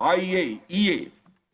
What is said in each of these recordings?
IAEA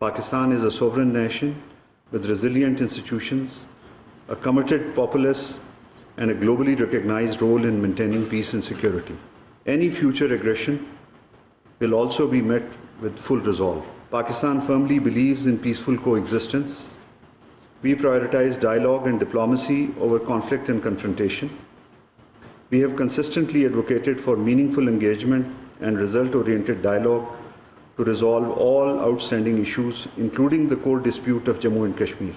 Pakistan is a sovereign nation with resilient institutions, a committed populace, and a globally recognized role in maintaining peace and security. Any future aggression will also be met with full resolve. Pakistan firmly believes in peaceful coexistence. We prioritize dialogue and diplomacy over conflict and confrontation. We have consistently advocated for meaningful engagement and result-oriented dialogue to resolve all outstanding issues, including the core dispute of Jammu and Kashmir.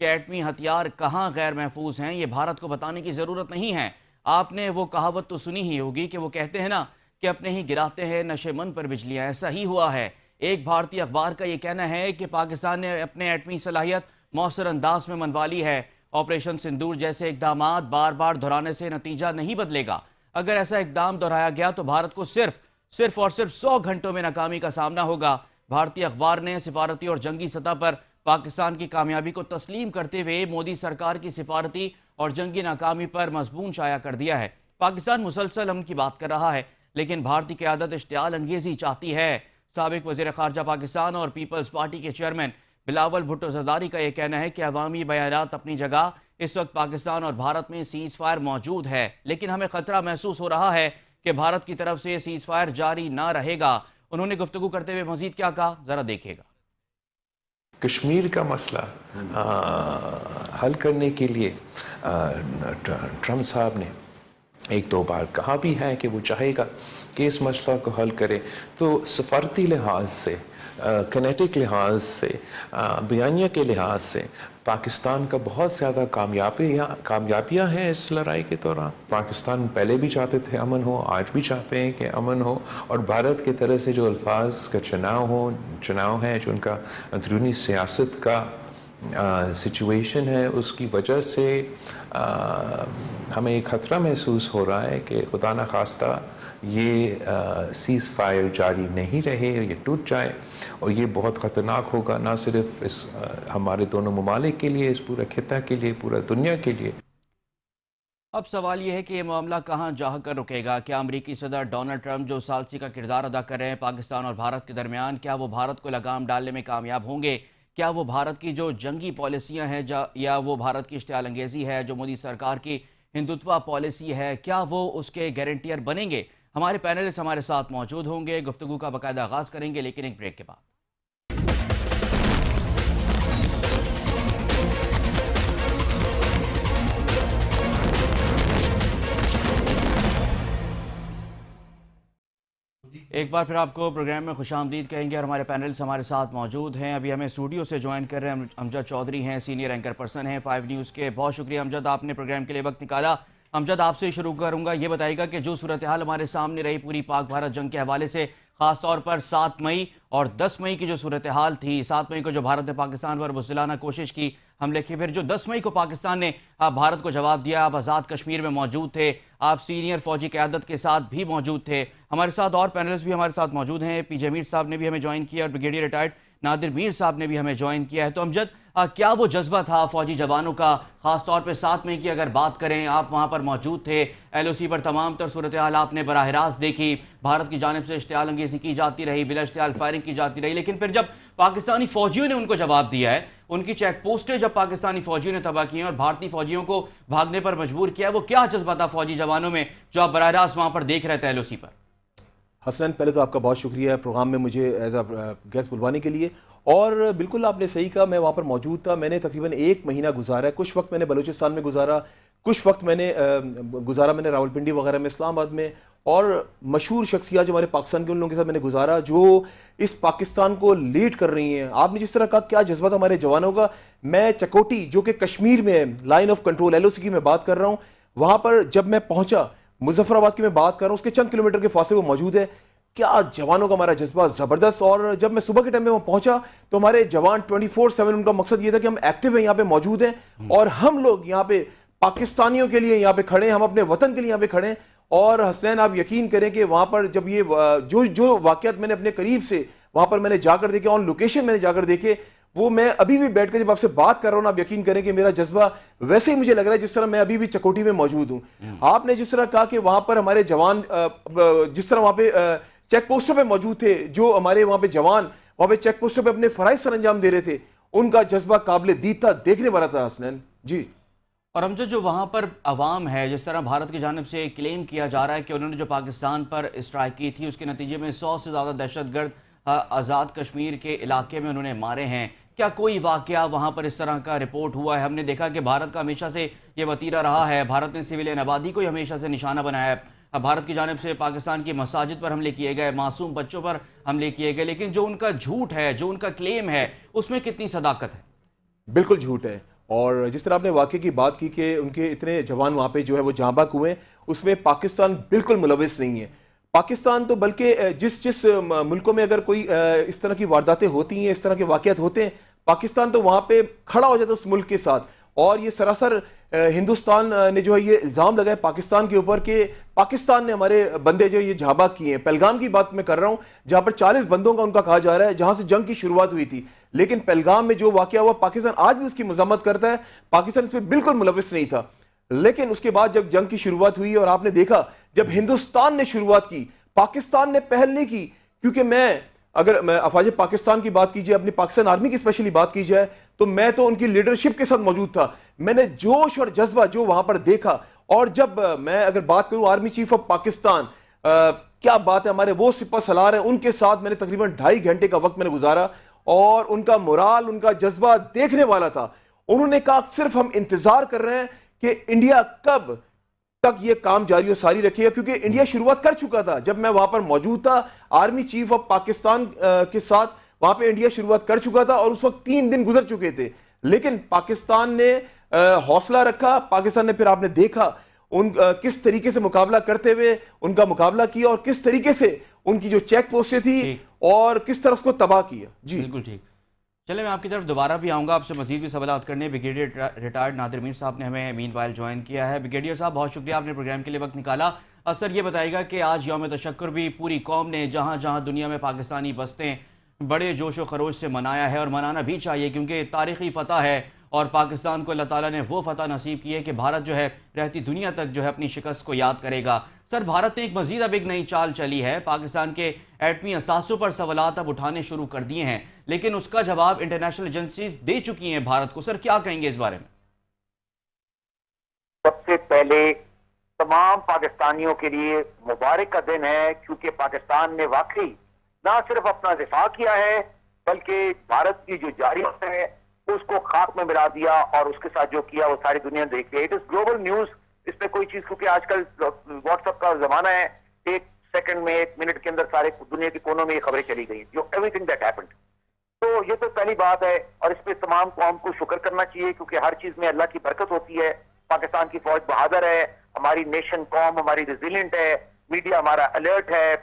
کہ ایٹمی ہتھیار کہاں غیر محفوظ ہیں یہ بھارت کو بتانے کی ضرورت نہیں ہے۔ آپ نے وہ کہاوت تو سنی ہی ہوگی کہ وہ کہتے ہیں نا کہ اپنے ہی گراتے ہیں نشے من پر بجلیاں، ایسا ہی ہوا ہے۔ ایک بھارتی اخبار کا یہ کہنا ہے کہ پاکستان نے اپنے ایٹمی صلاحیت مؤثر انداز میں منوا لی ہے۔ آپریشن سندور جیسے اقدامات بار بار دہرانے سے نتیجہ نہیں بدلے گا۔ اگر ایسا اقدام دہرایا گیا تو بھارت کو صرف 100 گھنٹوں میں ناکامی کا سامنا ہوگا۔ بھارتی اخبار نے سفارتی اور جنگی سطح پر پاکستان کی کامیابی کو تسلیم کرتے ہوئے مودی سرکار کی سفارتی اور جنگی ناکامی پر مضمون شائع کر دیا ہے۔ پاکستان مسلسل امن کی بات کر رہا ہے، لیکن بھارتی قیادت اشتعال انگیزی چاہتی ہے۔ سابق وزیر خارجہ پاکستان اور پیپلز پارٹی کے چیئرمین بلاول بھٹو زرداری کا یہ کہنا ہے کہ عوامی بیانات اپنی جگہ، اس وقت پاکستان اور بھارت میں سیز فائر موجود ہے، لیکن ہمیں خطرہ محسوس ہو رہا ہے کہ بھارت کی طرف سے سیز فائر جاری نہ رہے گا۔ انہوں نے گفتگو کرتے ہوئے مزید کیا کہا، ذرا دیکھیے گا۔ کشمیر کا مسئلہ حل کرنے کے لیے ٹرمپ صاحب نے ایک دو بار کہا بھی ہے کہ وہ چاہے گا کہ اس مسئلہ کو حل کرے، تو سفارتی لحاظ سے، کنیٹک لحاظ سے، بیانیہ کے لحاظ سے پاکستان کا بہت زیادہ کامیابیاں ہیں اس لڑائی کے دوران۔ پاکستان پہلے بھی چاہتے تھے امن ہو، آج بھی چاہتے ہیں کہ امن ہو، اور بھارت کی طرف سے جو الفاظ کا چناؤ ہے، جو ان کا اندرونی سیاست کا سچویشن ہے، اس کی وجہ سے ہمیں ایک خطرہ محسوس ہو رہا ہے کہ خدا نخواستہ یہ سیز فائر جاری نہیں رہے، یہ ٹوٹ جائے، اور یہ بہت خطرناک ہوگا، نہ صرف اس ہمارے دونوں ممالک کے لیے، اس پورے خطہ کے لیے، پورا دنیا کے لیے۔ اب سوال یہ ہے کہ یہ معاملہ کہاں جا کر رکے گا؟ کیا امریکی صدر ڈونلڈ ٹرمپ جو ثالثی کا کردار ادا کر رہے ہیں پاکستان اور بھارت کے درمیان، کیا وہ بھارت کو لگام ڈالنے میں کامیاب ہوں گے؟ کیا وہ بھارت کی جو جنگی پالیسیاں ہیں یا وہ بھارت کی اشتعال انگیزی ہے جو مودی سرکار کی ہندوتوا پالیسی ہے، کیا وہ اس کے گارنٹیئر بنیں گے؟ ہمارے پینلسٹ ہمارے ساتھ موجود ہوں گے، گفتگو کا باقاعدہ آغاز کریں گے، لیکن ایک بریک کے بعد۔ ایک بار پھر آپ کو پروگرام میں خوش آمدید کہیں گے، اور ہمارے پینلز ہمارے ساتھ موجود ہیں۔ ابھی ہمیں اسٹوڈیو سے جوائن کر رہے ہیں امجد چودھری ہیں، سینئر اینکر پرسن ہیں 5 نیوز کے۔ بہت شکریہ امجد، آپ نے پروگرام کے لیے وقت نکالا۔ امجد، آپ سے شروع کروں گا، یہ بتائیے گا کہ جو صورتحال ہمارے سامنے رہی پوری پاک بھارت جنگ کے حوالے سے، خاص طور پر 7 مئی اور 10 مئی کی جو صورتحال تھی، 7 مئی کو جو بھارت نے پاکستان پر بزدلانہ کوشش کی حملے کی، پھر جو 10 مئی کو پاکستان نے بھارت کو جواب دیا، آپ آزاد کشمیر میں موجود تھے، آپ سینئر فوجی قیادت کے ساتھ بھی موجود تھے۔ ہمارے ساتھ اور پینلسٹ بھی ہمارے ساتھ موجود ہیں، پی جے میر صاحب نے بھی ہمیں جوائن کیا، اور بریگیڈیئر ریٹائرڈ نادر میر صاحب نے بھی ہمیں جوائن کیا ہے۔ تو امجد، کیا وہ جذبہ تھا فوجی جوانوں کا، خاص طور پہ 7 مئی کی اگر بات کریں، آپ وہاں پر موجود تھے، ایل او سی پر تمام تر صورتحال آپ نے براہ راست دیکھی، بھارت کی جانب سے اشتعال انگیزی کی جاتی رہی، بلا اشتعال فائرنگ کی جاتی رہی، لیکن پھر جب پاکستانی فوجیوں نے ان کو جواب دیا ہے، ان کی چیک پوسٹیں جب پاکستانی فوجیوں نے تباہ کی ہیں اور بھارتی فوجیوں کو بھاگنے پر مجبور کیا ہے، وہ کیا جذبہ تھا فوجی جوانوں میں جو آپ براہ راست وہاں پر دیکھ رہے تھے ایل او سی پر؟ حسنین، پہلے تو آپ کا بہت شکریہ پروگرام میں مجھے ایز اے گیسٹ بلوانے کے لیے، اور بالکل آپ نے صحیح کہا، میں وہاں پر موجود تھا۔ میں نے تقریباً 1 مہینہ گزارا ہے، کچھ وقت میں نے بلوچستان میں گزارا، کچھ وقت میں نے گزارا راولپنڈی وغیرہ میں، اسلام آباد میں، اور مشہور شخصیات جو ہمارے پاکستان کے ان لوگوں کے ساتھ میں نے گزارا جو اس پاکستان کو لیڈ کر رہی ہیں۔ آپ نے جس طرح کہا کیا جذبہ تھا ہمارے جوانوں کا، میں چکوٹی جو کہ کشمیر میں ہے، line of control L O C کی میں بات کر رہا ہوں، وہاں پر جب میں پہنچا، مظفر آباد کی میں بات کر رہا ہوں، اس کے چند کلومیٹر کے فاصلے وہ موجود ہے، کیا جوانوں کا ہمارا جذبہ زبردست۔ اور جب میں صبح کے ٹائم میں وہاں پہنچا تو ہمارے جوان 24/7 ان کا مقصد یہ تھا کہ ہم ایکٹیو ہیں، یہاں پہ موجود ہیں، اور ہم لوگ یہاں پہ پاکستانیوں کے لیے یہاں پہ کھڑے ہیں، ہم اپنے وطن کے لیے یہاں پہ کھڑے ہیں۔ اور حسنین، آپ یقین کریں کہ وہاں پر جب یہ جو واقعات میں نے اپنے قریب سے وہاں پر میں نے جا کر دیکھے، آن لوکیشن میں نے جا کر دیکھے، وہ میں ابھی بھی بیٹھ کر جب آپ سے بات کر رہا ہوں نا، آپ یقین کریں کہ میرا جذبہ ویسے ہی مجھے لگ رہا ہے جس طرح میں ابھی بھی چکوٹی میں موجود ہوں۔ آپ نے جس طرح کہا کہ وہاں پر ہمارے جوان جس طرح وہاں پہ چیک پوسٹوں پہ موجود تھے، جو ہمارے وہاں پہ جوان وہاں پہ چیک پوسٹوں پہ اپنے فرائض سر انجام دے رہے تھے، ان کا جذبہ قابل دید تھا، دیکھنے والا تھا حسنین جی۔ اور امجد، جو وہاں پر عوام ہے، جس طرح بھارت کی جانب سے کلیم کیا جا رہا ہے کہ انہوں نے جو پاکستان پر اسٹرائک کی تھی، اس کے نتیجے میں 100 سے زیادہ دہشت گرد آزاد کشمیر کے علاقے میں انہوں نے مارے ہیں، کیا کوئی واقعہ وہاں پر اس طرح کا رپورٹ ہوا ہے؟ ہم نے دیکھا کہ بھارت کا ہمیشہ سے یہ وتیرہ رہا ہے، بھارت نے سویلین آبادی کو ہی ہمیشہ سے نشانہ بنایا ہے، بھارت کی جانب سے پاکستان کی مساجد پر حملے کیے گئے، معصوم بچوں پر حملے کیے گئے، لیکن جو ان کا جھوٹ ہے، جو ان کا کلیم ہے، اس میں کتنی صداقت ہے؟ بالکل جھوٹ ہے، اور جس طرح آپ نے واقعے کی بات کی کہ ان کے اتنے جوان وہاں پہ جو ہے وہ جاں بحق ہوئے، اس میں پاکستان بالکل ملوث نہیں ہے. پاکستان تو بلکہ جس ملکوں میں اگر کوئی اس طرح کی وارداتیں ہوتی ہیں، اس طرح کے واقعات ہوتے ہیں، پاکستان تو وہاں پہ کھڑا ہو جاتا ہے اس ملک کے ساتھ. اور یہ سراسر ہندوستان نے جو ہے یہ الزام لگایا پاکستان کے اوپر کہ پاکستان نے ہمارے بندے جو یہ جاں بحق کیے ہیں. پہلگام کی بات میں کر رہا ہوں جہاں پر 40 بندوں کا ان کا کہا جا رہا ہے جہاں سے جنگ کی شروعات ہوئی تھی، لیکن پہلگام میں جو واقعہ ہوا پاکستان آج بھی اس کی مذمت کرتا ہے. پاکستان اس میں بالکل ملوث نہیں تھا. لیکن اس کے بعد جب جنگ کی شروعات ہوئی اور آپ نے دیکھا جب ہندوستان نے شروعات کی، پاکستان نے پہل نہیں کی. کیونکہ اگر میں افواج پاکستان کی بات کی جائے، اپنی پاکستان آرمی کی اسپیشلی بات کی جائے، تو میں تو ان کی لیڈرشپ کے ساتھ موجود تھا. میں نے جوش اور جذبہ جو وہاں پر دیکھا، اور جب میں اگر بات کروں آرمی چیف آف پاکستان، کیا بات ہے، ہمارے وہ سپہ سالار ہیں، ان کے ساتھ میں نے تقریباً 2.5 گھنٹے کا وقت میں نے گزارا، اور ان کا مورال، ان کا جذبہ دیکھنے والا تھا. انہوں نے کہا صرف ہم انتظار کر رہے ہیں کہ انڈیا کب تک یہ کام جاری و ساری رکھے گا، کیونکہ انڈیا شروعات کر چکا تھا. جب میں وہاں پر موجود تھا آرمی چیف آف پاکستان کے ساتھ، وہاں پہ انڈیا شروعات کر چکا تھا، اور اس وقت 3 دن گزر چکے تھے. لیکن پاکستان نے حوصلہ رکھا. پاکستان نے پھر آپ نے دیکھا ان کس طریقے سے مقابلہ کرتے ہوئے ان کا مقابلہ کیا، اور کس طریقے سے ان کی جو چیک پوسٹیں تھی اور کس طرح اس کو تباہ کیا. جی بالکل ٹھیک. چلے میں آپ کی طرف دوبارہ بھی آؤں گا آپ سے مزید بھی سوالات کرنے. بریگیڈیئر ریٹائرڈ نادر میر صاحب نے ہمیں مین وائل جوائن کیا ہے. بریگیڈیئر صاحب بہت شکریہ، آپ نے پروگرام کے لیے وقت نکالا. سر یہ بتائیے گا کہ آج یوم تشکر بھی پوری قوم نے جہاں جہاں دنیا میں پاکستانی بستیں بڑے جوش و خروش سے منایا ہے، اور منانا بھی چاہیے کیونکہ تاریخی فتح ہے، اور پاکستان کو اللہ تعالیٰ نے وہ فتح نصیب کی ہے کہ بھارت جو ہے رہتی دنیا تک جو ہے اپنی شکست کو یاد کرے گا. سر بھارت نے ایک مزید اب ایک نئی چال چلی ہے، پاکستان کے ایٹمی اثاثوں پر سوالات اب اٹھانے شروع کر دیے ہیں، لیکن اس کا جواب انٹرنیشنل ایجنسیز دے چکی ہیں بھارت کو. سر کیا کہیں گے اس بارے میں؟ سب سے پہلے تمام پاکستانیوں کے لیے مبارک کا دن ہے، کیونکہ پاکستان نے واقعی نہ صرف اپنا دفاع کیا ہے بلکہ بھارت کی جو جارحیت ہے اس کو خاک میں ملا دیا، اور اس کے ساتھ جو کیا وہ ساری دنیا دیکھ لیا. It is global news. اس میں کوئی چیز، کیونکہ آج کل واٹس ایپ کا زمانہ ہے، 1 سیکنڈ میں 1 منٹ کے اندر سارے دنیا کے کونوں میں یہ خبریں چلی گئی جو ایوری تھنگ دیٹ ہیپنڈ. تو یہ تو پہلی بات ہے، اور اس پہ تمام قوم کو شکر کرنا چاہیے، کیونکہ ہر چیز میں اللہ کی برکت ہوتی ہے. پاکستان کی فوج بہادر ہے، ہماری نیشن قوم ہماری ریزیلینٹ ہے، میڈیا ہمارا الرٹ ہے،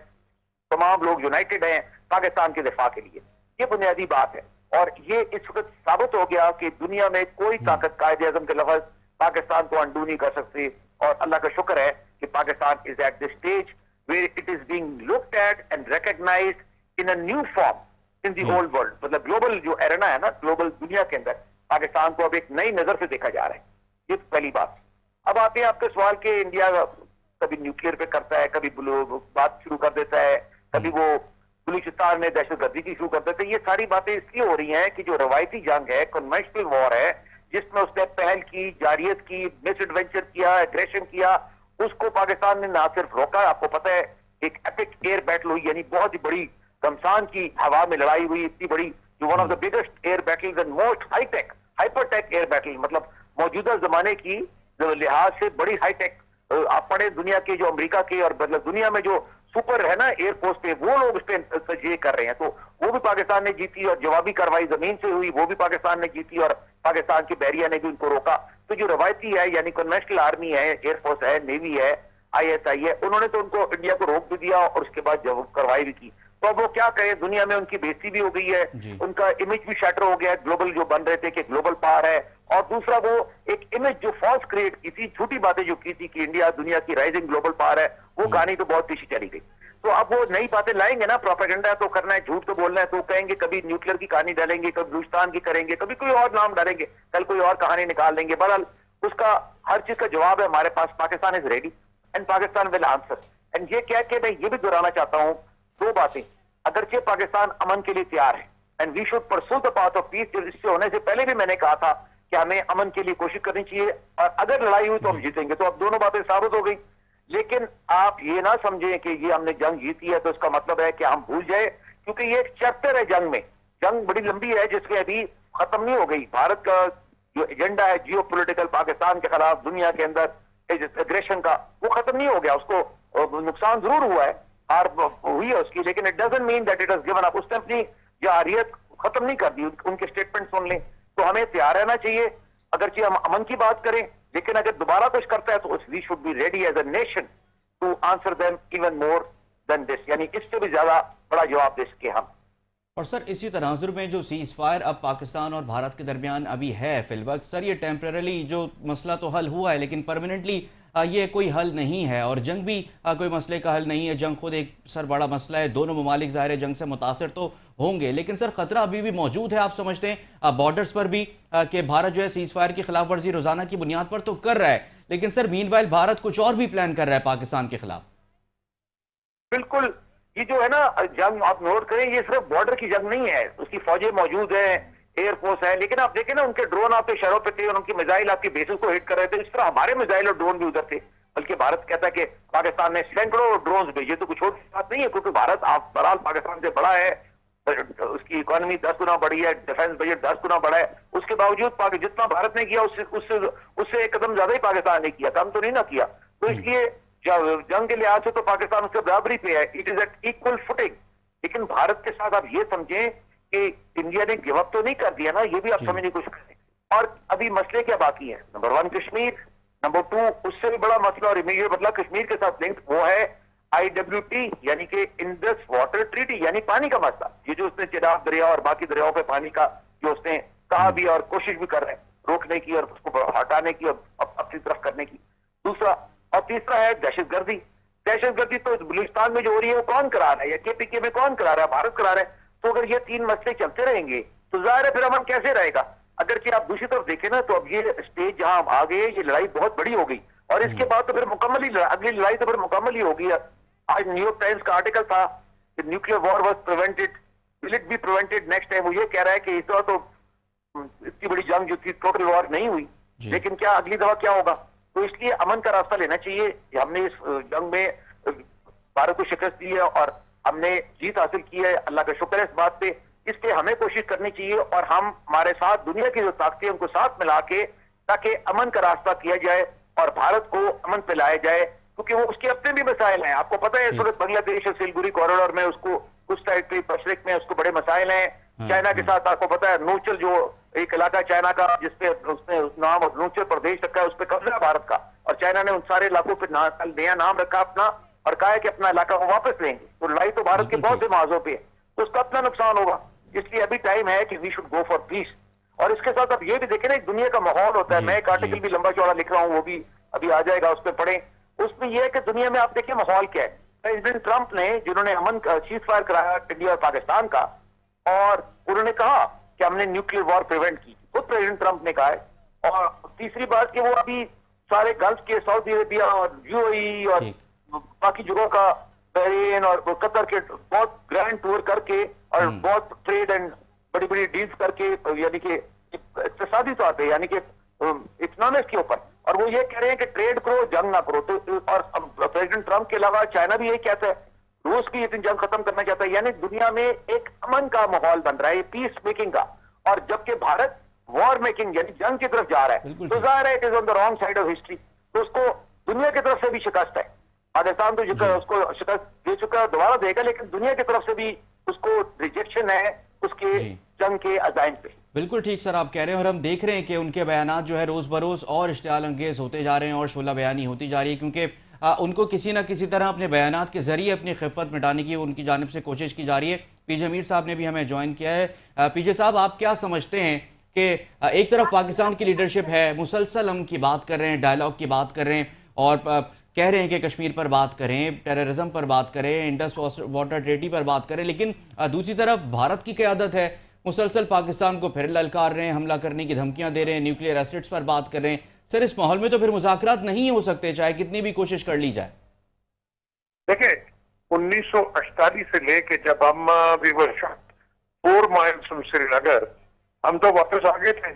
تمام لوگ یونائٹڈ ہیں پاکستان کے دفاع کے لیے. یہ بنیادی بات ہے، اور یہ اس وقت ثابت ہو گیا کہ دنیا میں کوئی طاقت قائد اعظم کے لفظ پاکستان کو انڈو نہیں کر سکتی. اور اللہ کا شکر ہے کہ Pakistan is at this stage where it is being looked at and recognized in a new form in the whole world. مطلب گلوبل جو ایرنا ہے نا، گلوبل دنیا کے اندر پاکستان کو اب ایک نئی نظر سے دیکھا جا رہا ہے. یہ پہلی بات. اب آتے ہیں آپ کے سوال کہ انڈیا کبھی نیوکلیئر پہ کرتا ہے، کبھی بات شروع کر دیتا ہے، کبھی وہ بلوچستان میں دہشت گردی کی شروع کر دیتے ہیں. یہ ساری باتیں اس لیے ہو رہی ہیں کہ جو روایتی جنگ ہے، کنونشنل وار ہے، جس میں اس نے پہل کی، جارحیت کی، مس ایڈونچر کیا، ایگریشن کیا، اس کو پاکستان نے نہ صرف روکا. آپ کو پتہ ہے ایک ایپک ایئر بیٹل ہوئی، یعنی بہت ہی بڑی گمسان کی ہوا میں لڑائی ہوئی، اتنی بڑی، جو one of the biggest air battle and most high tech hyper tech air battle, مطلب موجودہ زمانے کی لحاظ سے بڑی ہائی ٹیک. آپ پڑھیں دنیا کے جو امریکہ کے اور مطلب دنیا میں جو سپر ہے نا ایئر فورس پہ، وہ لوگ اس پہ تجزیے کر رہے ہیں. تو وہ بھی پاکستان نے جیتی، اور جوابی کارروائی زمین سے ہوئی وہ بھی پاکستان نے جیتی، اور پاکستان کی بحریہ نے بھی ان کو روکا. تو جو روایتی ہے یعنی کنونشنل آرمی ہے، ایئر فورس ہے، نیوی ہے، ISI ہے، انہوں نے تو ان کو انڈیا کو روک بھی دیا اور اس کے بعد کارروائی بھی کی. تو اب وہ کیا کہیں، دنیا میں ان کی بےزتی بھی ہو گئی ہے، ان کا امیج بھی شیٹر ہو گیا ہے، گلوبل جو بن رہے تھے کہ گلوبل پاور ہے. اور دوسرا وہ ایک امیج جو فالس کریٹ کی تھی، جھوٹی باتیں جو کی تھی کہ انڈیا دنیا کی رائزنگ گلوبل پاور ہے، وہ کہانی تو بہت پیچھے چلی گئی. تو اب وہ نئی باتیں لائیں گے نا، پروپیگنڈا تو کرنا ہے، جھوٹ تو بولنا ہے، تو کہیں گے کبھی نیوکلیئر کی کہانی ڈالیں گے، کبھی بلوچستان کی کریں گے، کبھی کوئی اور نام ڈالیں گے، کل کوئی اور کہانی نکال لیں گے. بہرحال اس کا ہر چیز کا جواب ہے ہمارے پاس. Pakistan is ready and Pakistan will answer. And یہ کہہ کے میں یہ بھی دہرانا چاہتا ہوں 2 باتیں. اگرچہ پاکستان امن کے لیے تیار ہے اینڈ وی شوڈ پرسو دا پاتھ آف پیس. اس سے ہونے سے پہلے بھی میں نے کہا تھا کہ ہمیں امن کے لیے کوشش کرنی چاہیے، اور اگر لڑائی ہوئی تو ہم جیتیں گے. تو اب دونوں باتیں ثابت ہو گئی. لیکن آپ یہ نہ سمجھیں کہ یہ ہم نے جنگ جیتی ہے تو اس کا مطلب ہے کہ ہم بھول جائے، کیونکہ یہ ایک چیپٹر ہے جنگ میں. جنگ بڑی لمبی ہے جس میں ابھی ختم نہیں ہو گئی. بھارت کا جو ایجنڈا ہے جیو پولیٹیکل پاکستان کے خلاف دنیا کے اندر ایگریشن کا، وہ ختم نہیں ہو گیا. اس کو نقصان ضرور ہوا ہے، ہار ہوئی ہے اس کی، لیکن it doesn't mean that it has given up. اس نے اپنی جارحیت ختم نہیں کر دی. ان کے اسٹیٹمنٹ سن لیں. تو ہمیں تیار رہنا چاہیے. اگرچہ ہم امن کی بات کریں لیکن اگر دوبارہ کچھ کرتا ہے تو we should be ready as a nation to answer them even more than this, یعنی اس سے بھی زیادہ بڑا جواب دے سکے ہم. اور سر اسی تناظر میں جو سیز فائر اب پاکستان اور بھارت کے درمیان ابھی ہے فی الوقت, سر یہ ٹیمپرریلی جو مسئلہ تو حل ہوا ہے لیکن پرماننٹلی یہ کوئی حل نہیں ہے, اور جنگ بھی کوئی مسئلے کا حل نہیں ہے. جنگ خود ایک سر بڑا مسئلہ ہے, دونوں ممالک ظاہر ہے جنگ سے متاثر تو ہوں گے, لیکن سر خطرہ ابھی بھی موجود ہے آپ سمجھتے ہیں بارڈرز پر بھی کہ بھارت جو ہے سیز فائر کی خلاف ورزی روزانہ کی بنیاد پر تو کر رہا ہے, لیکن سر مین وائل بھارت کچھ اور بھی پلان کر رہا ہے پاکستان کے خلاف. بالکل, یہ جو ہے نا جنگ آپ نوٹ کریں, یہ صرف بارڈر کی جنگ نہیں ہے, اس کی فوجیں موجود ہیں, ایئر فورس ہے, لیکن آپ دیکھیں نا ان کے ڈرون آپ کے شہروں پہ تھے اور ان کی میزائل آپ کے بیسز کو ہٹ کر رہے تھے. اس طرح ہمارے میزائل اور ڈرون بھی ادھر تھے, بلکہ بھارت کہتا ہے کہ پاکستان نے سینکڑوں ڈرونز بھیجے, تو کچھ چھوٹی بات نہیں ہے کیونکہ بھارت آپ بہرحال پاکستان سے بڑا ہے, اس کی اکانومی 10 گنا بڑی ہے, ڈیفنس بجٹ 10 گنا بڑا ہے, اس کے باوجود جتنا بھارت نے کیا اس سے ایک قدم زیادہ ہی پاکستان نے کیا, کم تو نہیں نہ کیا. تو اس لیے جنگ کے لحاظ سے تو پاکستان اس کے برابری پہ ہے, it is at equal footing. لیکن بھارت کے ساتھ آپ یہ سمجھیں کہ انڈیا نے گیو اپ تو نہیں کر دیا نا, یہ بھی آپ سمجھنے کی کوشش کریں. اور ابھی مسئلے کیا باقی ہیں؟ نمبر 1 کشمیر, نمبر 2 اس سے بھی بڑا مسئلہ اور امیڈیٹ مطلب کشمیر کے ساتھ لنک وہ ہے IWT یعنی کہ انڈس واٹر ٹریٹی, یعنی پانی کا مسئلہ. یہ جو اس نے چناب دریا اور باقی دریاؤں پہ پانی کا جو اس نے کہا بھی اور کوشش بھی کر رہے ہیں روکنے کی اور اس کو ہٹانے کی اور اپنی طرف کرنے کی. دوسرا اور تیسرا ہے دہشت گردی. دہشت گردی تو بلوچستان میں جو ہو رہی ہے وہ کون کرا رہا ہے, یا KPK میں کون کرا رہا ہے؟ بھارت کرا رہا ہے. تو اگر یہ 3 مسئلے چلتے رہیں گے تو ظاہر ہے پھر امن کیسے رہے گا؟ اگرچہ آپ دوسری طرف دیکھیں نا تو اب یہ اسٹیج جہاں ہم آ گئے, یہ لڑائی بہت بڑی ہو گئی, اور اس کے بعد تو پھر مکمل ہی اگلی لڑائی تو پھر مکمل ہی ہوگی. آج نیو یارک ٹائمز کا آرٹیکل تھا کہ nuclear war was prevented, will it be prevented next time. وہ یہ کہہ رہا ہے کہ اس دفعہ تو اتنی بڑی جنگ جو تھی ٹوٹل وار نہیں ہوئی, لیکن کیا اگلی دفعہ کیا ہوگا؟ تو اس لیے امن کا راستہ لینا چاہیے. ہم نے اس جنگ میں بھارت کو شکست دی ہے اور ہم نے جیت حاصل کی ہے, اللہ کا شکر ہے اس بات پہ. اس لیے ہمیں کوشش کرنی چاہیے اور ہم ہمارے ساتھ دنیا کی جو طاقتیں ان کو ساتھ ملا کے تاکہ امن کا راستہ کیا جائے اور بھارت کو امن پہ لایا جائے, کیونکہ وہ اس کے اپنے بھی مسائل ہیں. آپ کو پتہ ہے اس وقت بنگلہ دیش اور سلگوری کوریڈور میں اس کو کچھ سائڈ پہ مشرق میں اس کو بڑے مسائل ہیں. چائنا کے ساتھ آپ کو پتہ ہے نوچل جو ایک علاقہ چائنا کا جس پہ اس نے نام نوچل پردیش رکھا ہے, اس پہ قبضہ ہے بھارت کا, اور چائنا نے ان سارے علاقوں پہ نیا نام رکھا اپنا اور کہا ہے کہ اپنا علاقہ وہ واپس لیں گے. تو لڑائی تو بھارت کے بہت سے محاذوں پہ ہے, تو اس کا اپنا نقصان ہوگا. اس لیے ابھی ٹائم ہے کہ وی شوڈ گو فار پیس. اور اس کے ساتھ اب یہ بھی دیکھیں نا ایک دنیا کا ماحول ہوتا ہے. میں ایک آرٹیکل بھی لمبا چوڑا لکھ رہا ہوں, وہ بھی ابھی آ جائے گا, اس پہ پڑھیں. اس میں یہ ہے کہ دنیا میں آپ دیکھیں ماحول کیا ہے. پریزیڈنٹ ٹرمپ نے جنہوں نے امن کا سیز فائر کرایا انڈیا اور پاکستان کا, اور انہوں نے کہا کہ ہم نے نیوکلیئر وار پریونٹ کی, خود پریزیڈنٹ ٹرمپ نے کہا ہے. اور تیسری بات کہ وہ ابھی سارے گلف کے سعودی عربیہ اور UAE اور باقی جگہوں کا بحرین اور قطر کے بہت گرینڈ ٹور کر کے اور بہت ٹریڈ اینڈ بڑی بڑی ڈیلز کر کے, یعنی کہ اقتصادی طور پہ یعنی کہ اکنامکس کے اوپر, اور وہ یہ کہہ رہے ہیں کہ ٹریڈ کرو جنگ نہ کرو. تو اور پریزیڈنٹ ٹرمپ کے علاوہ چائنا بھی یہی کہتا ہے, روس بھی یہ جنگ ختم کرنا چاہتا ہے. یعنی دنیا میں ایک امن کا ماحول بن رہا ہے, پیس میکنگ کا, اور جبکہ بھارت وار میکنگ یعنی جنگ کی طرف جا رہا ہے. تو ظاہر ہے it is on the wrong side of history. تو اس کو دنیا کی طرف سے بھی شکست ہے. پاکستان تو اس کو شکست دے چکا, دوبارہ دے گا, لیکن دنیا کی طرف سے بھی اس کو ریجیکشن ہے اس کے جنگ کے عزائم پہ. بالکل ٹھیک سر آپ کہہ رہے ہیں, اور ہم دیکھ رہے ہیں کہ ان کے بیانات جو ہے روز بروز اور اشتعال انگیز ہوتے جا رہے ہیں اور شعلہ بیانی ہوتی جا رہی ہے, کیونکہ ان کو کسی نہ کسی طرح اپنے بیانات کے ذریعے اپنی خفت مٹانے کی ان کی جانب سے کوشش کی جا رہی ہے. پی جے میر صاحب نے بھی ہمیں جوائن کیا ہے. پی جے صاحب, آپ کیا سمجھتے ہیں کہ ایک طرف پاکستان کی لیڈرشپ ہے, مسلسل ہم کی بات کر رہے ہیں, ڈائلاگ کی بات کر رہے ہیں, اور کہہ رہے ہیں کہ کشمیر پر بات کریں, ٹیررزم پر بات کریں, انڈس واٹر ٹریٹی پر بات کریں, لیکن دوسری طرف بھارت کی قیادت ہے, مسلسل پاکستان کو پھر للکار رہے ہیں, حملہ کرنے کی دھمکیاں دے رہے ہیں, نیوکلیئر ایسٹس پر بات کر رہے ہیں. سر اس ماحول میں تو پھر مذاکرات نہیں ہو سکتے چاہے کتنی بھی کوشش کر لی جائے. دیکھیں 1948 سے لے کے جب ہم وی ور 4 miles from سری نگر, ہم تو واپس آ گئے تھے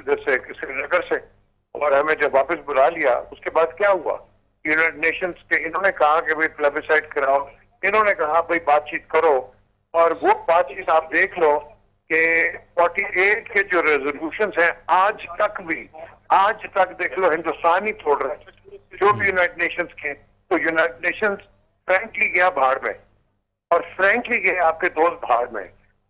جیسے سری نگر سے, اور ہمیں جب واپس بلا لیا اس کے بعد کیا ہوا, یونائٹڈ نیشنز کے انہوں نے کہا کہ بھائی پلیبیسائٹ کراؤ, انہوں نے کہا بھائی بات چیت کرو, اور وہ بات چیت آپ دیکھ لو کہ 48 کے جو ریزولوشنز ہیں آج تک دیکھ لو ہندوستان ہی توڑ رہا ہے جو بھی یونائٹڈ نیشنز کے. تو یونائٹڈ نیشنز فرینکلی گیا بھاڑ میں, اور فرینکلی گئے آپ کے دوست بھاڑ میں,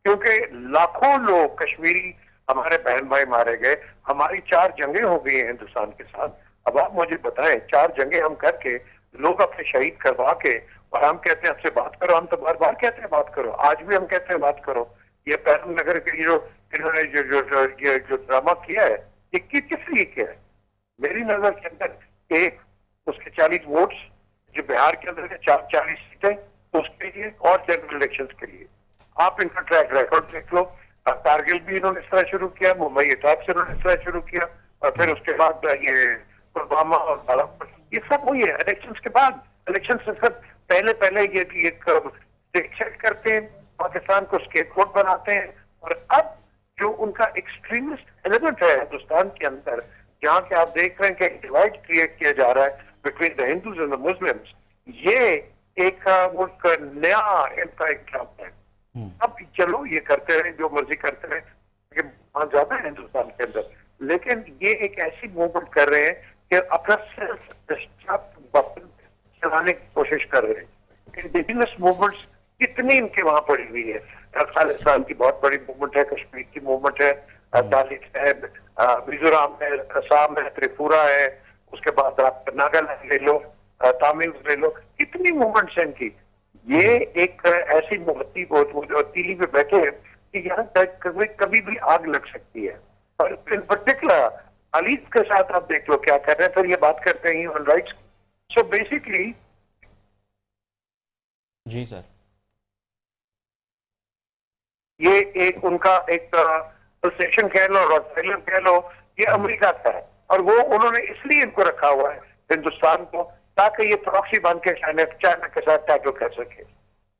کیونکہ لاکھوں لوگ کشمیری ہمارے بہن بھائی مارے گئے, ہماری 4 جنگیں ہو گئی ہیں ہندوستان کے ساتھ. اب آپ مجھے بتائیں 4 جنگیں ہم کر کے, لوگ اپنے شہید کروا کے, اور ہم کہتے ہیں ہم سے بات کرو. ہم تو بار بار کہتے ہیں بات کرو, آج بھی ہم کہتے ہیں بات کرو. یہ پیرم نگر کے جو انہوں نے جو ڈرامہ کیا ہے, یہ کس لیے کیا ہے؟ میری نظر کے اندر ایک اس کے 40 ووٹس جو بہار کے اندر 40 سیٹیں اس کے لیے, اور جنرل الیکشن کے لیے. آپ ان کا ٹریک ریکارڈ دیکھ لو. کارگل بھی انہوں نے اس طرح شروع کیا, ممبئی اٹیک سے انہوں نے اس طرح شروع کیا, اور پھر اس کے بعد یہ پلوامہ اور بالابلوچ, یہ سب وہی ہے. الیکشن کے بعد, الیکشن سے سب پہلے یہ چیک کرتے ہیں, پاکستان کو اسکیپ گراؤنڈ بناتے ہیں. اور اب جو ان کا ایکسٹریمسٹ ایلیمنٹ ہے ہندوستان کے اندر, جہاں کہ آپ دیکھ رہے ہیں کہ ڈیوائڈ کریٹ کیا جا رہا ہے between the Hindus and the Muslims, یہ ایک نیا ان کا ایگزامپل ہے. اب چلو یہ کرتے رہے, جو مرضی کرتے رہے, لیکن وہاں زیادہ ہے ہندوستان کے اندر. لیکن یہ ایک ایسی موومنٹ کر رہے ہیں کہ اپنا سیلف چلانے کی کوشش کر رہے ہیں. انڈیجنس موومنٹس کتنی ان کے وہاں پڑی ہوئی ہے. خالصان کی بہت بڑی موومنٹ ہے, کشمیر کی موومنٹ ہے, دالت ہے, میزورام ہے, آسام ہے, تریپورا ہے, اس کے بعد آپ ناگالینڈ لے لو, تامل لے لو, کتنی موومنٹس ہیں ان کی. یہ ایک ایسی موتی تیلی پہ بیٹھے ہیں کہ یہاں کبھی بھی آگ لگ سکتی ہے. اور ان پرٹیکولر علیف کے ساتھ آپ دیکھ لو کیا کر رہے ہیں. پھر یہ بات کرتے ہیں ہیومن رائٹس. سو بیسکلی جی سر, یہ ایک ان کا ایک پوزیشن کہہ لو, روٹائلر کہہ لو, یہ امریکہ کا ہے. اور وہ انہوں نے اس لیے ان کو رکھا ہوا ہے ہندوستان کو, تاکہ یہ پراکسی بن کے چائنا کے ساتھ ٹیکل کر سکے.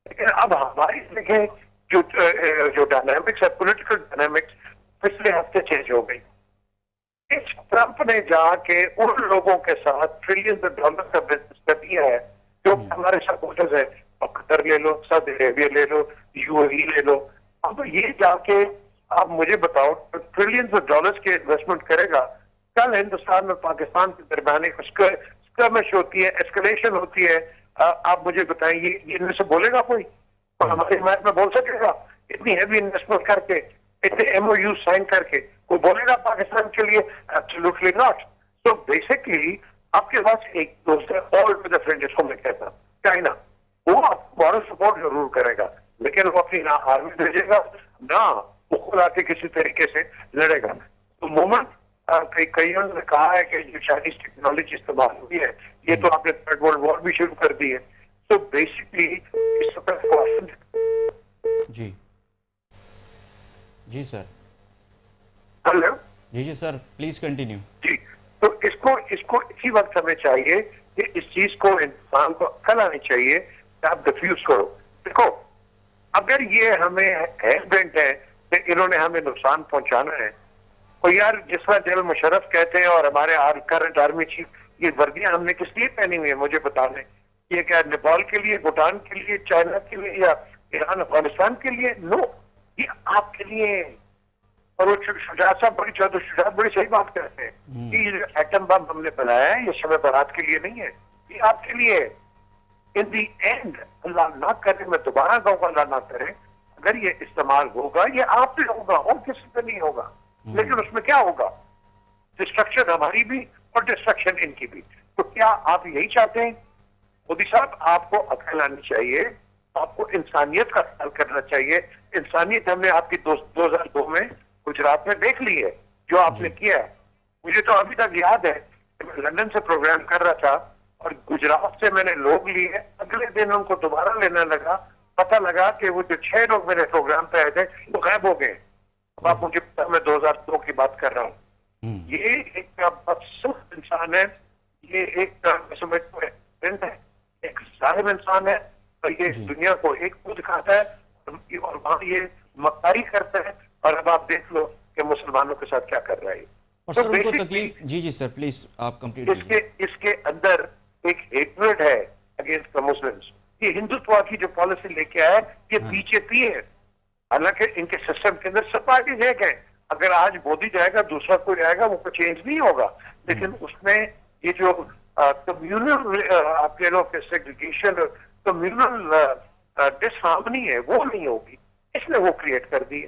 لیکن اب ہماری دیکھیں جو ڈائنامکس ہے, پولیٹیکل ڈائنامکس پچھلے ہفتے چینج ہو گئی. اس ٹرمپ نے جا کے ان لوگوں کے ساتھ $ٹریلین کا بزنس کر دیا ہے جو ہمارے سپورٹرز ہیں. اب قطر لے لو, سعودی عربیہ لے لو, UAE لے لو. اب یہ جا کے آپ مجھے بتاؤ $ٹریلین کے انویسٹمنٹ کرے گا. کل ہندوستان اور پاکستان کے درمیان ایک اسکرمش ہوتی ہے, ایسکلیشن ہوتی ہے. آپ مجھے بتائیں یہ ان میں سے بولے گا کوئی؟ ہماری حمایت میں بول سکے گا اتنی ہیوی انویسٹمنٹ کر کے, اتنے MOU سائن کر کے کوئی بولے گا پاکستان کے لیے؟ Absolutely not. سو بیسکلی آپ کے پاس ایک دوست ہے, آل ود فرینڈ جس کو میں کہتا ہوں, چائنا. وہ آپ کو مارل سپورٹ ضرور کرے گا, لیکن وہ اپنی نہ آرمی بھیجے گا, نہ وہ خود آ کے کسی طریقے سے لڑے گا. تو مومنٹ کئیوں نے کہا ہے کہ جو چائنیز ٹیکنالوجی استعمال ہوئی ہے, یہ تو آپ نے تھرڈ ورلڈ وار بھی شروع کر دی ہے. تو بیسکلی اس وقت جی جی سر, ہلو جی سر, پلیز کنٹینیو. جی, تو اس کو اسی وقت ہمیں چاہیے کہ اس چیز کو انسان کو عقل آنی چاہیے کہ آپ ڈیفیوز کرو. دیکھو, اگر یہ ہمیں ہیزبینٹ ہے کہ انہوں نے ہمیں نقصان پہنچانا ہے, اور یار جس طرح جنرل مشرف کہتے ہیں اور ہمارے کرنٹ آرمی چیف, یہ وردیاں ہم نے کس لیے پہنی ہوئی ہیں مجھے بتا دیں. یہ کیا نیپال کے لیے, بھوٹان کے لیے, چائنا کے لیے, یا ایران افغانستان کے لیے؟ نو, یہ آپ کے لیے. اور وہ شجاعت صاحب بڑی صحیح بات کرتے ہیں کہ یہ ایٹم بم ہم نے بنایا ہے یہ شب برات کے لیے نہیں ہے, یہ آپ کے لیے. ان دی اینڈ اللہ نہ کرے, میں دوبارہ کہوں گا اللہ نہ کرے, اگر یہ استعمال ہوگا یہ آپ پہ ہوگا اور کسی پہ نہیں ہوگا. لیکن اس میں کیا ہوگا؟ ڈسٹرکشن ہماری بھی اور ڈسٹرکشن ان کی بھی. تو کیا آپ یہی چاہتے ہیں؟ مودی صاحب, آپ کو عقل آنی چاہیے, آپ کو انسانیت کا خیال کرنا چاہیے. انسانیت ہم نے آپ کی 2002 میں گجرات میں دیکھ لی ہے جو آپ نے کیا ہے. مجھے تو ابھی تک یاد ہے کہ میں لندن سے پروگرام کر رہا تھا اور گجرات سے میں نے لوگ لیے, اگلے دن ان کو دوبارہ لینا لگا, پتہ لگا کہ وہ جو 6 لوگ میرے پروگرام پہ آئے تھے وہ غائب ہو گئے. اب آپ مجھے پتا, میں 2002 کی بات کر رہا ہوں. یہ ایک بدسخت انسان ہے, یہ ایک ایک ظالم انسان ہے, اور یہ دنیا کو ایک کو دکھاتا ہے اور وہاں یہ مکاری کرتا ہے. اور اب آپ دیکھ لو کہ مسلمانوں کے ساتھ کیا کر رہا ہے. اور سر ان کو تکلیف, جی سر پلیز آپ کمپلیٹ. اس کے اندر ایک ہیٹریڈ ہے اگینسٹ دا مسلمس. یہ ہندوتوا کی جو پالیسی لے کے آیا یہ BJP ہے. حالانکہ ان کے سسٹم کے اندر سب پارٹیز ایک ہیں. اگر آج مودی جائے گا, دوسرا کوئی جائے گا, وہ کوئی چینج نہیں ہوگا. لیکن اس میں یہ جو کمیونل آپ کہہ لو کہ سیگریگیشن, کمیونل ڈس ہارمنی ہے, وہ نہیں ہوگی. اس نے وہ کریٹ کر دی ہے.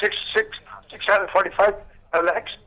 645 lakhs,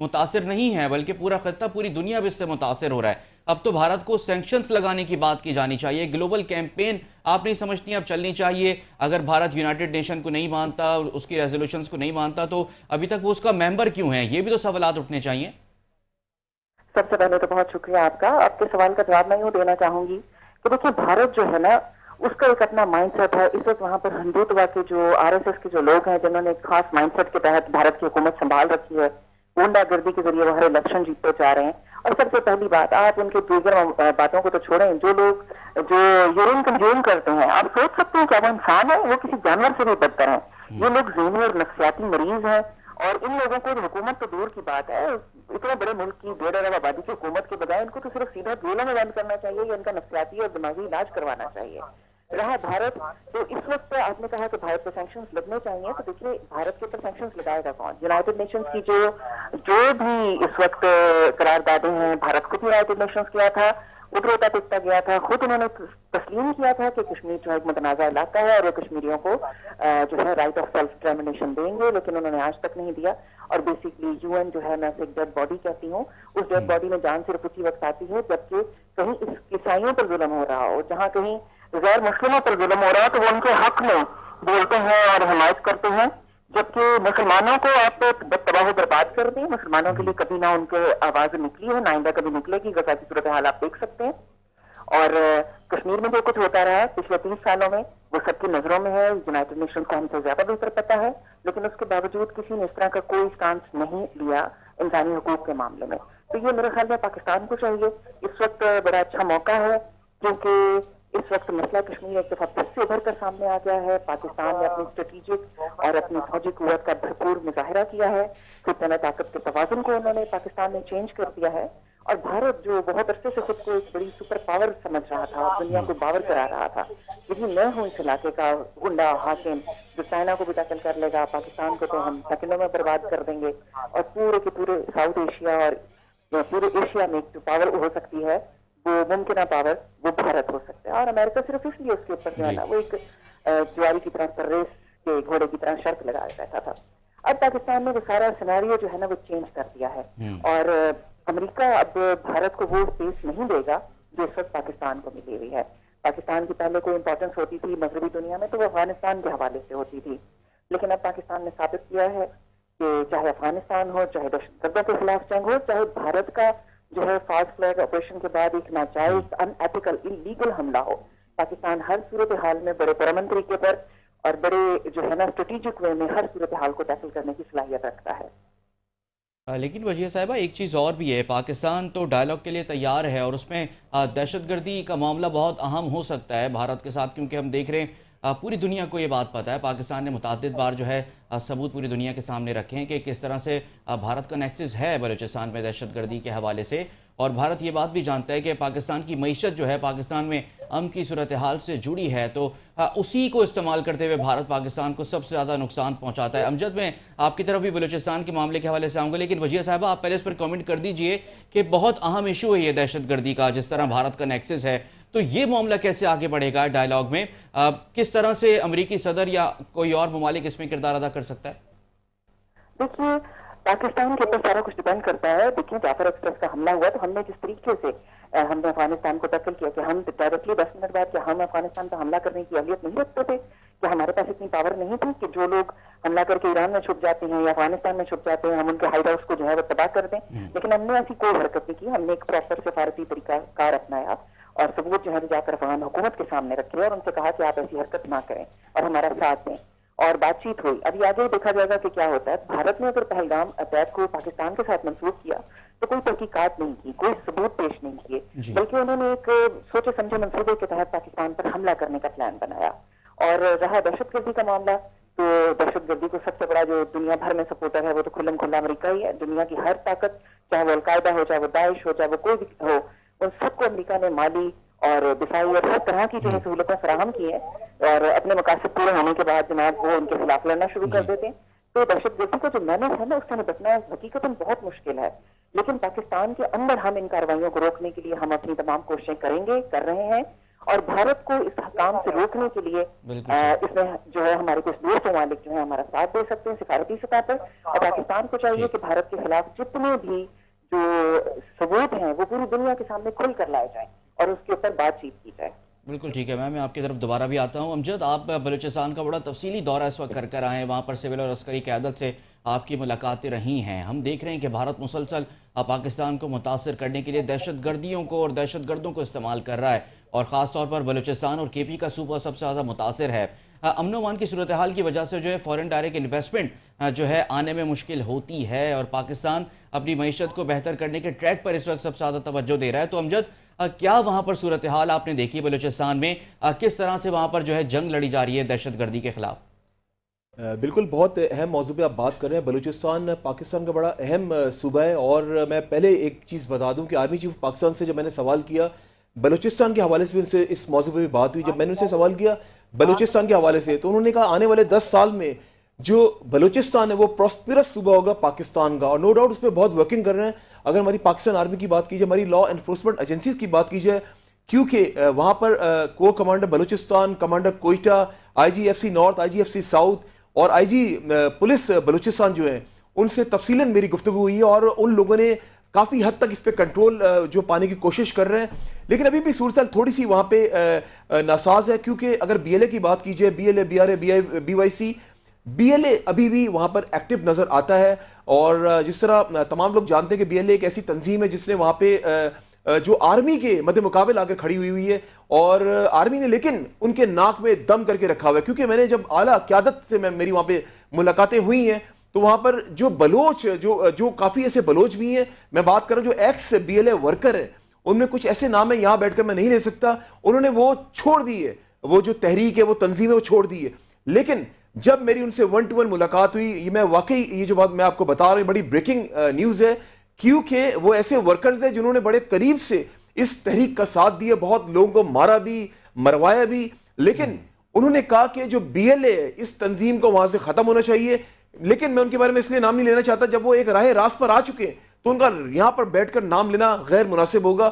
متاثر نہیں ہے بلکہ پورا خطہ پوری دنیا بھی اس سے متاثر ہو رہا ہے. اب تو بھارت کو سینکشنز لگانے کی بات کی جانی چاہیے. گلوبل کیمپین آپ نہیں سمجھتی اب چلنی چاہیے؟ اگر بھارت یونائٹڈ نیشن کو نہیں مانتا، اس کی ریزولوشنز کو نہیں مانتا، تو ابھی تک وہ اس کا ممبر کیوں ہے؟ یہ بھی تو سوالات اٹھنے چاہیے. سب سے پہلے تو بہت شکریہ آپ کا. آپ کے سوال کا جواب میں یوں دینا چاہوں گی کہ دیکھیے بھارت جو ہے نا اس کا ایک اپنا مائنڈ سیٹ ہے. اس وقت وہاں پر ہندوتوا کے جو RSS کے جو لوگ ہیں جنہوں نے ایک خاص مائنڈ سیٹ کے تحت بھارت کی حکومت سنبھال رکھی ہے، گونڈا گردی کے ذریعے وہ ہر الیکشن جیتتے جا رہے ہیں. اور سب سے پہلی بات، آپ ان کے دیگر باتوں کو تو چھوڑیں، جو لوگ جو یورین کنزیوم کرتے ہیں، آپ سوچ سکتے ہیں کیا وہ انسان ہے؟ وہ کسی جانور سے بھی بدتر ہیں. یہ لوگ ذہنی اور نفسیاتی مریض ہیں. اور ان لوگوں کو حکومت تو دور کی بات ہے، اتنے بڑے ملک کی 1.5 ارب آبادی کی حکومت کے بجائے ان کو تو صرف سیدھا جیلوں میں بند کرنا چاہیے یا ان کا نفسیاتی اور دماغی علاج کروانا چاہیے. رہا بھارت، تو اس وقت آپ نے کہا کہ بھارت کو سینکشنز لگنے چاہیے، تو دیکھیے بھارت کے اوپر سینکشنز لگائے گا کون؟ یونائٹڈ نیشنز کی جو بھی اس وقت قراردادیں ہیں، بھارت کو بھی یونائٹڈ نیشنز کیا تھا، اٹھروتا پٹتا گیا تھا. خود انہوں نے تسلیم کیا تھا کہ کشمیر جو ایک متنازع علاقہ ہے اور وہ کشمیریوں کو جو ہے رائٹ آف سیلف ڈٹرمنیشن دیں گے، لیکن انہوں نے آج تک نہیں دیا. اور بیسکلی UN جو ہے، میں اسے ایک ڈیڈ باڈی کہتی ہوں، اس ڈیڈ باڈی میں جان صرف اسی وقت آتی ہے جبکہ کہیں عیسائیوں پر ظلم ہو رہا ہو، جہاں کہیں غیر مسلموں پر ظلم ہو رہا ہے تو وہ ان کے حق میں بولتے ہیں اور حمایت کرتے ہیں، جبکہ مسلمانوں کو آپ تباہ و برباد کر دیں. مسلمانوں کے لیے کبھی نہ ان کے آواز نکلی ہے، نہ آئندہ کبھی نکلے گی. غزہ کی صورتحال آپ دیکھ سکتے ہیں. اور کشمیر میں جو کچھ ہوتا رہا ہے پچھلے 30 سالوں میں وہ سب کی نظروں میں ہے. یونائٹڈ نیشن کو ہم سے زیادہ بہتر پتہ ہے، لیکن اس کے باوجود کسی نے اس طرح کا کوئی اسٹانس نہیں لیا انسانی حقوق کے معاملے میں. تو یہ میرے خیال میں پاکستان کو چاہیے. اس وقت بڑا اچھا موقع ہے کیونکہ اس وقت مسئلہ کشمیر ایک دفعہ پھر سے ابھر کر سامنے آ گیا ہے. پاکستان نے اپنی اسٹریٹجک اور اپنی فوجی قوت کا بھرپور مظاہرہ کیا ہے. خطے میں طاقت کے توازن کو انہوں نے پاکستان نے چینج کر دیا ہے. اور بھارت جو بہت عرصے سے خود کو ایک بڑی سپر پاور سمجھ رہا تھا، دنیا کو باور کرا رہا تھا، لیکن میں ہوں اس علاقے کا گنڈا حاکم جو چائنا کو بھی دخل کر لے گا، پاکستان کو تو ہم سیکنڈوں میں برباد کر دیں گے، اور پورے کے پورے ساؤتھ ایشیا اور پورے ایشیا میں جو پاور ہو سکتی ہے وہ ممکنہ پاور وہ بھارت ہو سکتا ہے. اور امریکہ صرف اس لیے اس کے اوپر جو ہے نا وہ ایک جواری کی طرح پر ریس کے گھوڑے کی طرح شرط لگایا بیٹھا تھا. اب پاکستان نے وہ سارا سیناریو جو ہے نا وہ چینج کر دیا ہے، اور امریکہ اب بھارت کو وہ اسپیس نہیں دے گا جو اس وقت پاکستان کو ملی ہوئی ہے. پاکستان کی پہلے کوئی امپورٹنس ہوتی تھی مغربی دنیا میں تو وہ افغانستان کے حوالے سے ہوتی تھی، لیکن اب پاکستان نے ثابت کیا ہے کہ چاہے افغانستان ہو، چاہے دہشت گردوں کے خلاف جنگ ہو، چاہے بھارت کا جو ہے فاسٹ فلیگ آپریشن کے بعد ایک ناجائز ان ایتھیکل انلیگل حملہ ہو، پاکستان ہر صورتحال میں بڑے پرامن طریقے پر اور بڑے جو ہے نا اسٹریٹجک وے میں ہر صورتحال کو ٹیکل کرنے کی صلاحیت رکھتا ہے. لیکن وزیر صاحبہ ایک چیز اور بھی ہے، پاکستان تو ڈائلاگ کے لیے تیار ہے اور اس میں دہشت گردی کا معاملہ بہت اہم ہو سکتا ہے بھارت کے ساتھ، کیونکہ ہم دیکھ رہے ہیں پوری دنیا کو یہ بات پتہ ہے. پاکستان نے متعدد بار جو ہے ثبوت پوری دنیا کے سامنے رکھے ہیں کہ کس طرح سے بھارت کا نیکسس ہے بلوچستان میں دہشت گردی کے حوالے سے، اور بھارت یہ بات بھی جانتا ہے کہ پاکستان کی معیشت جو ہے پاکستان میں امن کی صورتحال سے جڑی ہے، تو اسی کو استعمال کرتے ہوئے بھارت پاکستان کو سب سے زیادہ نقصان پہنچاتا ہے. امجد میں آپ کی طرف بھی بلوچستان کے معاملے کے حوالے سے آؤں گا، لیکن وزیر صاحبہ آپ پہلے اس پر کامنٹ کر دیجئے کہ بہت اہم ایشو ہے یہ دہشت گردی کا، جس طرح بھارت کا نیکسس ہے، تو یہ معاملہ کیسے آگے بڑھے گا ڈائلاگ میں؟ کس طرح سے امریکی صدر یا کوئی اور ممالک اس میں کردار ادا کر سکتا ہے؟ دیکھیے پاکستان کے اوپر سارا کچھ ڈیپینڈ کرتا ہے. دیکھیں جعفر ایکسپریس کا حملہ ہوا تو ہم نے جس طریقے سے ہم نے افغانستان کو ٹیکل کیا کہ ہم ڈائریکٹلی 10 منٹ بعد کہ ہم افغانستان پر حملہ کرنے کی اہلیت نہیں رکھتے تھے، کہ ہمارے پاس اتنی پاور نہیں تھی کہ جو لوگ حملہ کر کے ایران میں چھپ جاتے ہیں یا افغانستان میں چھپ جاتے ہیں ہم ان کے ہائیڈ ہاؤس کو جو ہے وہ تباہ کر دیں. لیکن ہم نے ایسی کوئی حرکت نہیں کی. ہم نے ایک پراپر سفارتی طریقہ کار اپنایا اور ثبوت جو ہے جا کر افغان حکومت کے سامنے رکھے اور ان سے کہا کہ آپ ایسی حرکت نہ کریں اور ہمارا ساتھ دیں، اور بات چیت ہوئی. ابھی آگے دیکھا جائے گا کہ کیا ہوتا ہے. بھارت نے اگر پہلگام اٹیک کو پاکستان کے ساتھ منسوخ کیا تو کوئی تحقیقات نہیں کی، کوئی ثبوت پیش نہیں کیے، بلکہ انہوں نے ایک سوچے سمجھے منصوبے کے تحت پاکستان پر حملہ کرنے کا پلان بنایا. اور رہا دہشت گردی کا معاملہ، تو دہشت گردی کو سب سے بڑا جو دنیا بھر میں سپورٹر ہے وہ تو کھلم کھلا امریکہ ہی ہے. دنیا کی ہر طاقت، چاہے وہ القاعدہ ہو، چاہے وہ داعش ہو، چاہے وہ کوئی بھی ہو، ان سب کو امریکہ نے مالی اور دفاعی اور ہر طرح کی جو ہے سہولتیں فراہم کی ہیں، اور اپنے مقاصد پورے ہونے کے بعد جناب وہ ان کے خلاف لڑنا شروع کر دیتے ہیں. تو دہشت گردی کا جو مینس ہے نا اس سے نپٹنا حقیقتاً بہت مشکل ہے. لیکن پاکستان کے اندر ہم ان کارروائیوں کو روکنے کے لیے ہم اپنی تمام کوششیں کریں گے، کر رہے ہیں. اور بھارت کو اس کام سے روکنے کے لیے اس میں جو ہے ہمارے کچھ دوست ممالک جو ہے ہمارا ساتھ دے سکتے ہیں سفارتی سطح پر، اور پاکستان کو چاہیے کہ بھارت کے خلاف جتنے بھی جو ثبوت ہیں وہ پوری دنیا کے سامنے کھل کر لائے جائیں اور اس کے اوپر بات چیت کی جائے۔ بالکل ٹھیک ہے میں آپ کی طرف دوبارہ بھی آتا ہوں۔ امجد، آپ بلوچستان کا بڑا تفصیلی دورہ اس وقت کر آئے ہیں، وہاں پر سول اور عسکری قیادت سے آپ کی ملاقاتیں رہی ہیں۔ ہم دیکھ رہے ہیں کہ بھارت مسلسل پاکستان کو متاثر کرنے کے لیے دہشت گردیوں کو اور دہشت گردوں کو استعمال کر رہا ہے، اور خاص طور پر بلوچستان اور کے پی کا صوبہ سب سے زیادہ متاثر ہے۔ امن و امان کی صورتحال کی وجہ سے جو ہے فورن ڈائریکٹ انویسٹمنٹ جو ہے آنے میں مشکل ہوتی ہے، اور پاکستان اپنی معیشت کو بہتر کرنے کے ٹریک پر اس وقت سب سے زیادہ توجہ دے رہا ہے۔ تو امجد، کیا وہاں پر صورتحال آپ نے دیکھی بلوچستان میں، کس طرح سے وہاں پر جو ہے جنگ لڑی جا رہی ہے دہشت گردی کے خلاف؟ بالکل بہت اہم موضوع پہ آپ بات کر رہے ہیں۔ بلوچستان پاکستان کا بڑا اہم صوبہ ہے، اور میں پہلے ایک چیز بتا دوں کہ آرمی چیف پاکستان سے جب میں نے سوال کیا بلوچستان کے حوالے سے بھی ان سے اس موضوع پہ بھی بات ہوئی، جب میں نے ان سے سوال کیا بلوچستان کے حوالے سے تو انہوں نے کہا آنے والے 10 سال میں جو بلوچستان ہے وہ پراسپیرس صوبہ ہوگا پاکستان کا، اور نو ڈاؤٹ اس پہ بہت ورکنگ کر رہے ہیں۔ اگر ہماری پاکستان آرمی کی بات کی جائے، ہماری لا انفورسمنٹ ایجنسیز کی بات کی جائے، کیونکہ وہاں پر corps commander Balochistan, commander Quetta, I G F C north, I G F C south اور آئی جی پولیس بلوچستان جو ہیں ان سے تفصیلاً میری گفتگو ہوئی ہے، اور ان لوگوں نے کافی حد تک اس پہ کنٹرول جو پانے کی کوشش کر رہے ہیں، لیکن ابھی بھی صورتحال تھوڑی سی وہاں پہ ناساز ہے، کیونکہ اگر بی ایل اے کی بات کی جائے، B L A, B R A, B Y C, B L A ابھی بھی وہاں پر ایکٹیو نظر آتا ہے، اور جس طرح تمام لوگ جانتے ہیں کہ بی ایل اے ایک ایسی تنظیم ہے جس نے وہاں پہ جو آرمی کے مد مقابل آ کر کھڑی ہوئی ہے، اور آرمی نے لیکن ان کے ناک میں دم کر کے رکھا ہوا ہے، کیونکہ میں نے جب اعلیٰ قیادت سے میری وہاں پہ ملاقاتیں ہوئی ہیں تو وہاں پر جو بلوچ جو کافی ایسے بلوچ بھی ہیں، میں بات کر رہا ہوں جو ex B L A worker ہیں، ان میں کچھ ایسے نام ہیں یہاں بیٹھ کر میں نہیں لے سکتا، انہوں نے وہ چھوڑ دی ہے، وہ جو تحریک ہے وہ تنظیم ہے وہ چھوڑ دی ہے۔ لیکن جب میری ان سے 1 to 1 ملاقات ہوئی، یہ میں واقعی یہ جو بات میں آپ کو بتا رہا ہوں بڑی بریکنگ نیوز ہے، کیونکہ وہ ایسے ورکرز ہیں جنہوں نے بڑے قریب سے اس تحریک کا ساتھ دیا، بہت لوگوں کو مارا بھی، مروایا بھی، لیکن انہوں نے کہا کہ جو بی ایل اے اس تنظیم کو وہاں سے ختم ہونا چاہیے۔ لیکن میں ان کے بارے میں اس لیے نام نہیں لینا چاہتا، جب وہ ایک راہ راست پر آ چکے ہیں تو ان کا یہاں پر بیٹھ کر نام لینا غیر مناسب ہوگا۔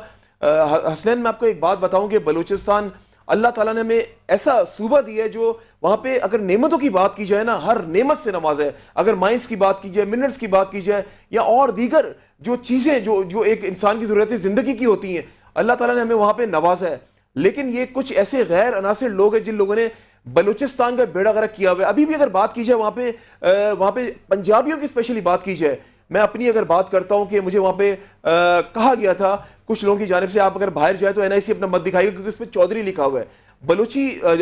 حسنین، میں آپ کو ایک بات بتاؤں کہ بلوچستان اللہ تعالیٰ نے ہمیں ایسا صوبہ دیا ہے جو وہاں پہ اگر نعمتوں کی بات کی جائے نا، ہر نعمت سے نوازا ہے۔ اگر مائنس کی بات کی جائے، منرلس کی بات کی جائے، یا اور دیگر جو چیزیں جو ایک انسان کی ضرورت زندگی کی ہوتی ہیں، اللہ تعالیٰ نے ہمیں وہاں پہ نوازا ہے۔ لیکن یہ کچھ ایسے غیر عناصر لوگ ہیں جن لوگوں نے بلوچستان کا بیڑا غرق کیا ہوا ہے۔ ابھی بھی اگر بات کی جائے وہاں پہ پنجابیوں کی اسپیشلی بات کی جائے، میں اپنی اگر بات کرتا ہوں کہ مجھے وہاں پہ کہا گیا تھا کچھ لوگوں کی جانب سے آپ اگر باہر جائے تو این آئی سی اپنا مت دکھائے گا، کیونکہ اس پہ چودھری لکھا ہوا ہے۔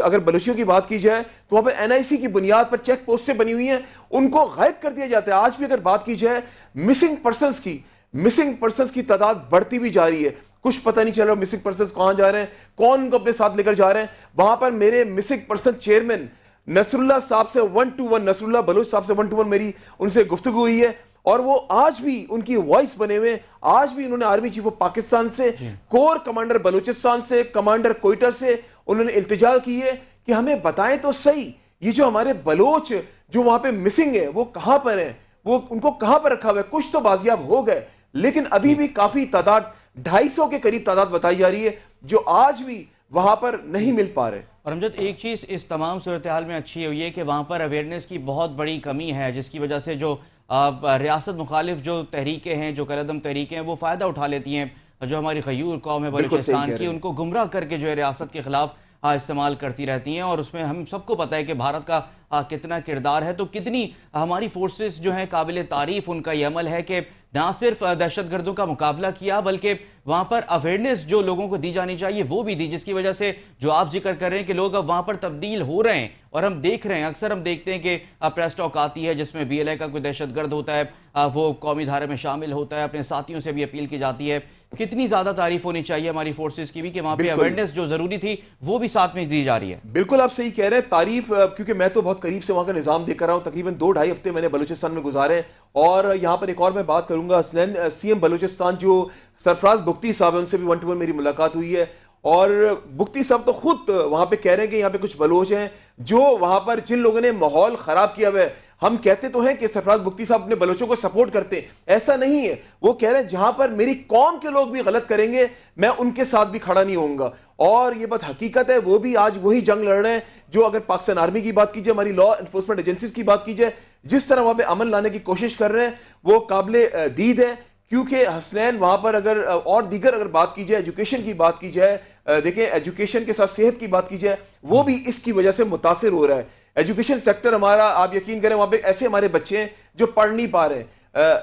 اگر بلوچیوں کی بات کی جائے تو وہاں پہ این آئی سی کی بنیاد پر چیک پوسٹیں بنی ہوئی ہیں، ان کو غائب کر دیا جاتا ہے۔ آج بھی اگر بات کی جائے مسنگ پرسنز کی تعداد بڑھتی بھی جا رہی ہے، کچھ پتہ نہیں چل رہا مسنگ پرسنز کہاں جا رہے ہیں، کون ان کو اپنے ساتھ لے کر جا رہے ہیں۔ وہاں پر میرے مسنگ پرسن چیئرمین نصر اللہ صاحب سے 1 to 1 نصر اللہ بلوچ صاحب سے 1 to 1 میری ان سے گفتگو ہوئی ہے، اور وہ آج بھی ان کی وائس بنے ہوئے، آج بھی انہوں نے آرمی چیف آف پاکستان سے، کور کمانڈر بلوچستان سے، کمانڈر کوئٹہ سے انہوں نے التجا کی ہے کہ ہمیں بتائیں تو صحیح یہ جو ہمارے بلوچ جو وہاں پہ مسنگ ہے وہ کہاں پر ہیں، وہ ان کو کہاں پر رکھا ہوا ہے۔ کچھ تو بازیاب ہو گئے، لیکن ابھی بھی کافی تعداد 250 کے قریب تعداد بتائی جا رہی ہے جو آج بھی وہاں پر نہیں مل پا رہے۔ اور امجد، ایک چیز اس تمام صورتحال میں اچھی ہوئی ہے کہ وہاں پر اویئرنیس کی بہت بڑی کمی ہے، جس کی وجہ سے جو ریاست مخالف جو تحریکیں ہیں، جو کالعدم تحریکیں ہیں، وہ فائدہ اٹھا لیتی ہیں، جو ہماری غیور قوم ہے بلوچستان کی، ان کو گمراہ کر کے جو ہے ریاست کے خلاف استعمال کرتی رہتی ہیں۔ اور اس میں ہم سب کو پتہ ہے کہ بھارت کا کتنا کردار ہے، تو کتنی ہماری فورسز جو ہیں قابل تعریف ان کا یہ عمل ہے کہ نہ صرف دہشت گردوں کا مقابلہ کیا بلکہ وہاں پر اویئرنیس جو لوگوں کو دی جانی چاہیے وہ بھی دی، جس کی وجہ سے جو آپ ذکر کر رہے ہیں کہ لوگ اب وہاں پر تبدیل ہو رہے ہیں۔ اور ہم دیکھ رہے ہیں، اکثر ہم دیکھتے ہیں کہ پریس ٹاک آتی ہے جس میں بی ایل اے کا کوئی دہشت گرد ہوتا ہے، وہ قومی دھارے میں شامل ہوتا ہے، اپنے ساتھیوں سے بھی اپیل کی جاتی ہے۔ کتنی زیادہ تعریف ہونی چاہیے ہماری فورسز کی بھی کہ وہاں پہ اویئرنیس جو ضروری تھی وہ بھی ساتھ میں دی جا رہی ہے۔ بالکل آپ صحیح کہہ رہے ہیں، تعریف، کیونکہ میں تو بہت قریب سے وہاں کا نظام دیکھ رہا ہوں، تقریباً 2-2.5 ہفتے میں نے بلوچستان میں گزارے ہیں۔ اور یہاں پر ایک اور میں بات کروں گا، سی ایم بلوچستان جو سرفراز بگٹی صاحب ہیں، ان سے بھی 1 to 1 میری ملاقات ہوئی ہے، اور بگٹی صاحب تو خود وہاں پہ کہہ رہے ہیں کہ یہاں پہ کچھ بلوچ ہیں جو وہاں پر جن لوگوں نے ماحول خراب کیا ہوا ہے، ہم کہتے تو ہیں کہ سرفراز بگٹی صاحب اپنے بلوچوں کو سپورٹ کرتے ہیں، ایسا نہیں ہے، وہ کہہ رہے ہیں جہاں پر میری قوم کے لوگ بھی غلط کریں گے میں ان کے ساتھ بھی کھڑا نہیں ہوں گا۔ اور یہ بات حقیقت ہے، وہ بھی آج وہی جنگ لڑ رہے ہیں جو اگر پاکستان آرمی کی بات کی جائے، ہماری لا انفورسمنٹ ایجنسیز کی بات کی جائے، جس طرح وہاں پہ امن لانے کی کوشش کر رہے ہیں وہ قابل دید ہے. کیونکہ حسنین وہاں پر اگر اور دیگر اگر بات کی جائے، ایجوکیشن کی بات کی جائے، دیکھیں ایجوکیشن کے ساتھ صحت کی بات کی جائے، وہ بھی اس کی وجہ سے متاثر ہو رہا ہے. ایجوکیشن سیکٹر ہمارا، آپ یقین کریں وہاں پہ ایسے ہمارے بچے ہیں جو پڑھ نہیں پا رہے ہیں.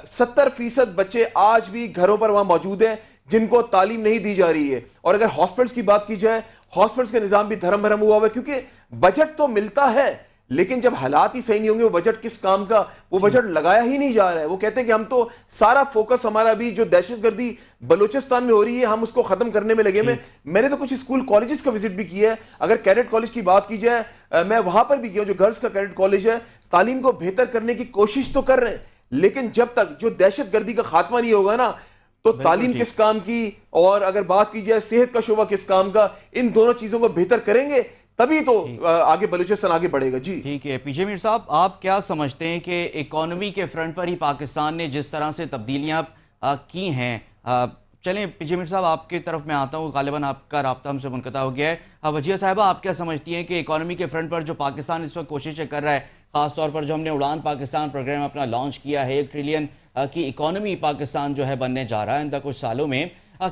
70% بچے آج بھی گھروں پر وہاں موجود ہیں جن کو تعلیم نہیں دی جا رہی ہے. اور اگر ہاسپٹلس کی بات کی جائے، ہاسپٹلس کا نظام بھی دھرم بھرم ہوا ہوا ہے، کیونکہ بجٹ تو ملتا ہے لیکن جب حالات ہی صحیح نہیں ہوں گے وہ بجٹ کس کام کا، وہ بجٹ لگایا ہی نہیں جا رہا ہے. وہ کہتے ہیں کہ ہم تو سارا فوکس ہمارا ابھی جو دہشت گردی بلوچستان میں ہو رہی ہے ہم اس کو ختم کرنے میں لگے. میں نے تو کچھ اسکول کالجز کا وزٹ بھی کیا ہے. اگر کیڈٹ کالج کی بات کی جائے، میں وہاں پر بھی گیا ہوں جو گرلز کا کیڈٹ کالج ہے. تعلیم کو بہتر کرنے کی کوشش تو کر رہے ہیں لیکن جب تک جو دہشت گردی کا خاتمہ نہیں ہوگا نا تو تعلیم کس کام کی، اور اگر بات کی جائے صحت کا شعبہ کس کام کا، ان دونوں چیزوں کو بہتر کریں گے تبھی تو آگے بلوچستان آگے بڑھے گا. جی ٹھیک ہے. پی جے میر صاحب، آپ کیا سمجھتے ہیں کہ اکانومی کے فرنٹ پر ہی پاکستان نے جس طرح سے تبدیلیاں کی ہیں، چلیں پی جے میر صاحب آپ کی طرف میں آتا ہوں، غالباً آپ کا رابطہ ہم سے منقطع ہو گیا ہے. وجیہہ صاحبہ، آپ کیا سمجھتی ہیں کہ اکانومی کے فرنٹ پر جو پاکستان اس وقت کوششیں کر رہا ہے، خاص طور پر جو ہم نے اڑان پاکستان پروگرام اپنا لانچ کیا ہے، 1 ٹریلین کی اکانومی پاکستان جو ہے بننے جا رہا ہے آئندہ کچھ سالوں میں،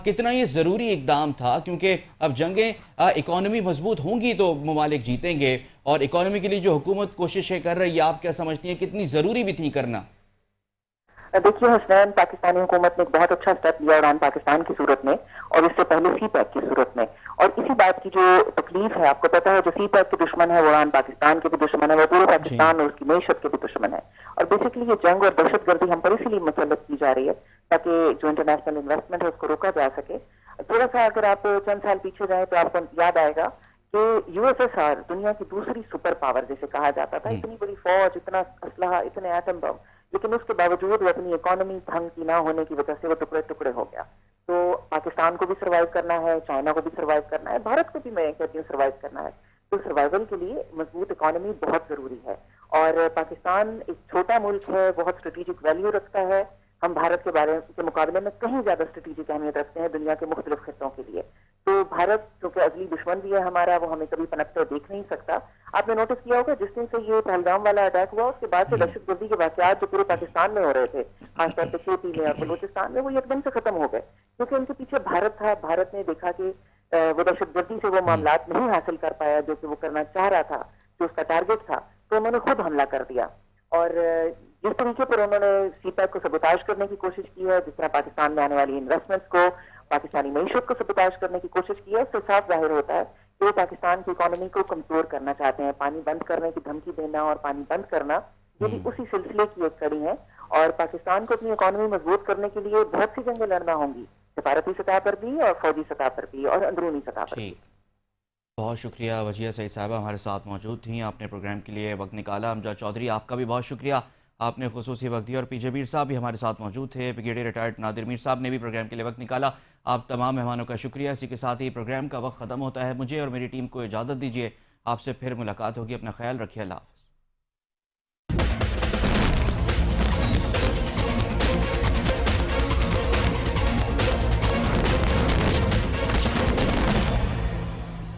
کتنا یہ ضروری اقدام تھا؟ کیونکہ اب جنگیں اکانومی مضبوط ہوں گی تو ممالک جیتیں گے، اور اکانومی کے لیے جو حکومت کوششیں کر رہی ہے آپ کیا سمجھتی ہیں کتنی ضروری بھی تھی کرنا؟ دیکھیے حسنین، پاکستانی حکومت نے ایک بہت اچھا اسٹیپ لیا اڑان پاکستان کی صورت میں، اور اس سے پہلے سی پیک کی صورت میں. اور اسی بات کی جو تکلیف ہے، آپ کو پتا ہے جو سی پیک کے دشمن ہے وہ اڑان پاکستان کے بھی دشمن ہے، وہ پورے پاکستان اور اس کی معیشت کے بھی دشمن ہے. اور بیسیکلی یہ جنگ اور دہشت گردی ہم پر اسی لیے مسلط کی جا رہی ہے تاکہ جو انٹرنیشنل انویسٹمنٹ ہے اس کو روکا جا سکے. تھوڑا سا اگر آپ چند سال پیچھے جائیں تو آپ کو یاد آئے گا کہ USSR دنیا کی دوسری سپر پاور جیسے کہا جاتا تھا، اتنی بڑی فوج، اتنا اسلحہ، اتنے ایٹم بم، لیکن اس کے باوجود وہ اپنی اکانومی ڈھنگ کی نہ ہونے کی وجہ سے وہ ٹکڑے ٹکڑے ہو گیا. تو پاکستان کو بھی سروائیو کرنا ہے، چائنا کو بھی سروائیو کرنا ہے، بھارت کو بھی میں کہتی ہوں سروائیو کرنا ہے. تو سروائیول کے لیے مضبوط اکانومی بہت ضروری ہے. اور پاکستان ایک چھوٹا ملک ہے، بہت اسٹریٹجک ویلیو رکھتا ہے. ہم بھارت کے مقابلے میں کہیں زیادہ اسٹریٹجک اہمیت رکھتے ہیں دنیا کے مختلف خطوں کے لیے. تو بھارت چونکہ ازلی دشمن بھی ہے ہمارا، وہ ہمیں کبھی پنپتے دیکھ نہیں سکتا. آپ نے نوٹس کیا ہوگا جس دن سے یہ پہلگام والا اٹیک ہوا اس کے بعد سے دہشت گردی کے واقعات جو پورے پاکستان میں ہو رہے تھے، خاص طور پہ KP میں اور بلوچستان میں، وہ ایک دم سے ختم ہو گئے کیونکہ ان کے پیچھے بھارت تھا. بھارت نے دیکھا کہ وہ دہشت گردی سے وہ معاملات نہیں حاصل کر پایا جو کہ وہ کرنا چاہ رہا تھا، جو اس کا ٹارگیٹ تھا، تو انہوں نے خود حملہ کر دیا. اور جس طریقے پر انہوں نے سی پیک کو سبوتاژ کرنے کی کوشش کی ہے، جس طرح پاکستان میں آنے والی انویسٹمنٹس کو، پاکستانی معیشت کو سبوتاژ کرنے کی کوشش کی ہے، اس سے صاف ظاہر ہوتا ہے کہ وہ پاکستان کی اکانومی کو کمزور کرنا چاہتے ہیں. پانی بند کرنے کی دھمکی دینا اور پانی بند کرنا یہ بھی اسی سلسلے کی ایک کڑی ہے. اور پاکستان کو اپنی اکانومی مضبوط کرنے کے لیے بہت سی جنگیں لڑنا ہوں گی، سفارتی سطح پر بھی اور فوجی سطح پر بھی اور اندرونی سطح پر بھی. بہت شکریہ وجیہہ سعید صاحبہ ہمارے ساتھ موجود تھیں، آپ نے پروگرام کے لیے وقت نکالا. امجد چودھری، آپ کا بھی بہت شکریہ، آپ نے خصوصی وقت دیا. اور پی جے میر صاحب بھی ہمارے ساتھ موجود تھے، بریگیڈیئر ریٹائرڈ نادر میر صاحب نے بھی پروگرام کے لیے وقت نکالا. آپ تمام مہمانوں کا شکریہ. اسی کے ساتھ ہی پروگرام کا وقت ختم ہوتا ہے. مجھے اور میری ٹیم کو اجازت دیجیے، آپ سے پھر ملاقات ہوگی. اپنا خیال رکھیے. اللہ حافظ.